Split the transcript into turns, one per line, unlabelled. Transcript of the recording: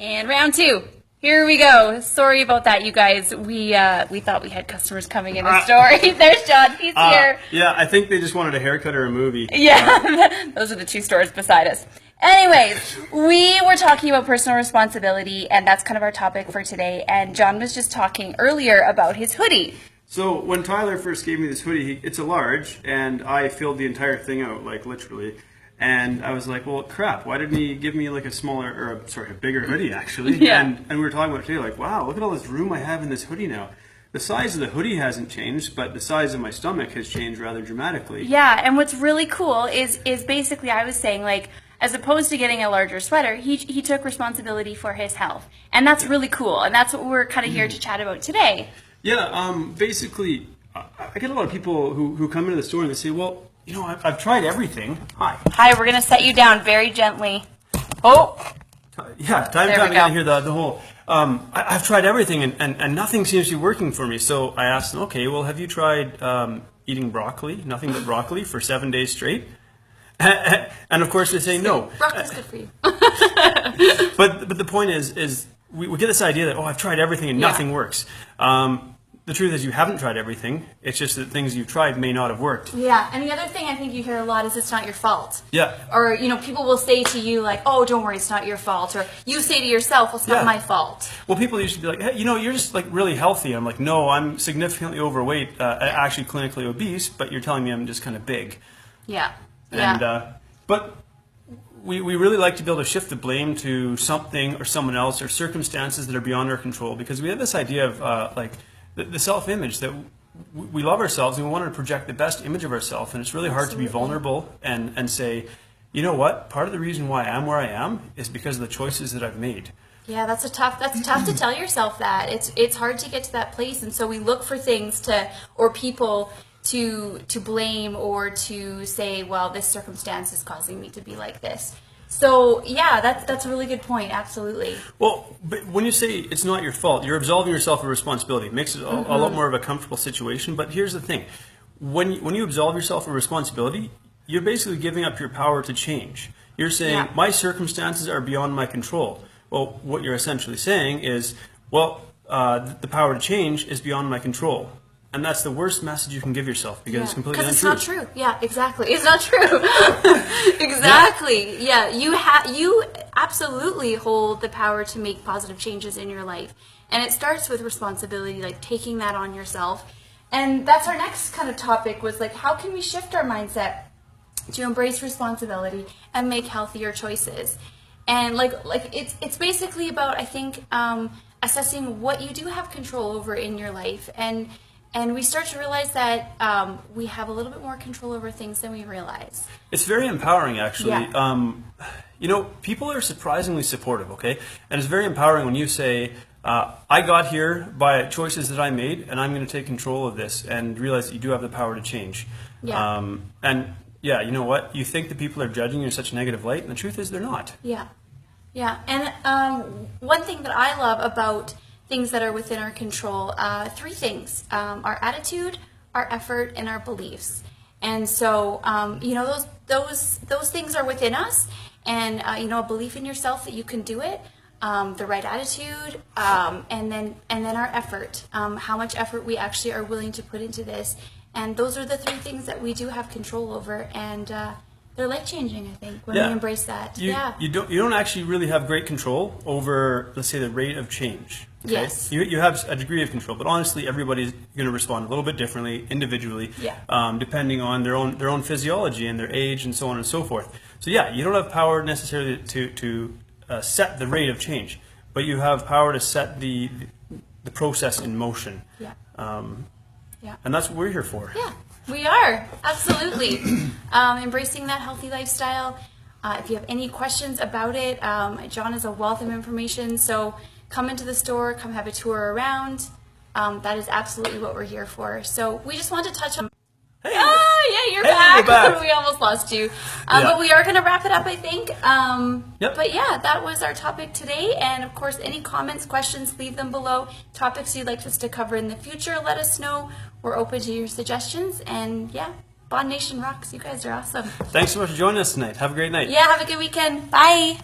And round two. Here we go. Sorry about that, you guys. We thought we had customers coming in the store. There's John. He's here.
Yeah, I think they just wanted a haircut or a movie.
Yeah, those are the two stores beside us. Anyways, we were talking about personal responsibility, and that's kind of our topic for today. And John was just talking earlier about his hoodie.
So when Tyler first gave me this hoodie, it's a large, and I filled the entire thing out, like literally. And I was like, well, crap, why didn't he give me like a bigger hoodie actually?
Yeah.
And we were talking about it today, like, wow, look at all this room I have in this hoodie now. The size of the hoodie hasn't changed, but the size of my stomach has changed rather dramatically.
Yeah, and what's really cool is basically I was saying, like, as opposed to getting a larger sweater, he took responsibility for his health. And that's really cool, and that's what we're kind of here to chat about today.
Yeah, basically, I get a lot of people who come into the store and they say, well, you know, I've tried everything.
Hi, we're going to set you down very gently. Oh!
Yeah, time again here, the whole, I've tried everything and nothing seems to be working for me. So I asked them, okay, well, have you tried eating broccoli, nothing but broccoli, for 7 days straight? And of course they say no.
Broccoli's good for you.
But the point is we get this idea that, oh, I've tried everything and nothing works. The truth is you haven't tried everything. It's just that things you've tried may not have worked.
Yeah, and the other thing I think you hear a lot is it's not your fault.
Yeah.
Or, you know, people will say to you like, oh, don't worry, it's not your fault. Or you say to yourself, well, it's not my fault.
Well, people used to be like, hey, you know, you're just like really healthy. I'm like, no, I'm significantly overweight, actually clinically obese, but you're telling me I'm just kind of big.
Yeah.
And, but we really like to be able to shift the blame to something or someone else or circumstances that are beyond our control, because we have this idea of like the self-image that we love ourselves and we want to project the best image of ourselves, and it's really hard to be vulnerable and say, you know what, part of the reason why I am where I am is because of the choices that I've made.
Yeah, that's tough to tell yourself that. It's hard to get to that place, and so we look for things or people to blame or to say, well, this circumstance is causing me to be like this. So yeah, that's a really good point. Absolutely.
Well, but when you say it's not your fault, you're absolving yourself of responsibility. It makes it a lot more of a comfortable situation. But here's the thing: when you absolve yourself of responsibility, you're basically giving up your power to change. You're saying my circumstances are beyond my control. Well, what you're essentially saying is, well, the power to change is beyond my control. And that's the worst message you can give yourself, because it's completely untrue.
Because it's not true. Yeah, exactly. It's not true. Exactly. Yeah, you absolutely hold the power to make positive changes in your life. And it starts with responsibility, like taking that on yourself. And that's our next kind of topic, was like, how can we shift our mindset to embrace responsibility and make healthier choices? And like it's basically about, I think, assessing what you do have control over in your life, and we start to realize that we have a little bit more control over things than we realize.
It's very empowering, actually.
Yeah.
You know, people are surprisingly supportive, okay? And it's very empowering when you say, I got here by choices that I made, and I'm going to take control of this, and realize that you do have the power to change.
Yeah.
And yeah, you know what? You think that people are judging you in such a negative light, and the truth is they're not.
Yeah. Yeah. And one thing that I love about things that are within our control, three things: our attitude, our effort, and our beliefs. And so, you know, those things are within us, and you know, a belief in yourself that you can do it, the right attitude, and then our effort, how much effort we actually are willing to put into this. And those are the three things that we do have control over, and they're life-changing, I think, when we embrace that.
You don't actually really have great control over, let's say, the rate of change. Okay?
Yes.
You have a degree of control, but honestly, everybody's going to respond a little bit differently, individually, depending on their own physiology and their age and so on and so forth. So yeah, you don't have power necessarily to set the rate of change, but you have power to set the process in motion.
Yeah.
And that's what we're here for.
Yeah, we are. Absolutely. Embracing that healthy lifestyle. If you have any questions about it, John is a wealth of information, so come into the store, come have a tour around. That is absolutely what we're here for. So we just wanted to touch on...
Hey,
yeah, you're back. We almost lost you. But we are going to wrap it up, I think. But yeah, that was our topic today. And of course, any comments, questions, leave them below. Topics you'd like us to cover in the future, let us know. We're open to your suggestions. And yeah, Bond Nation rocks. You guys are awesome.
Thanks so much for joining us tonight. Have a great night.
Yeah, have a good weekend. Bye.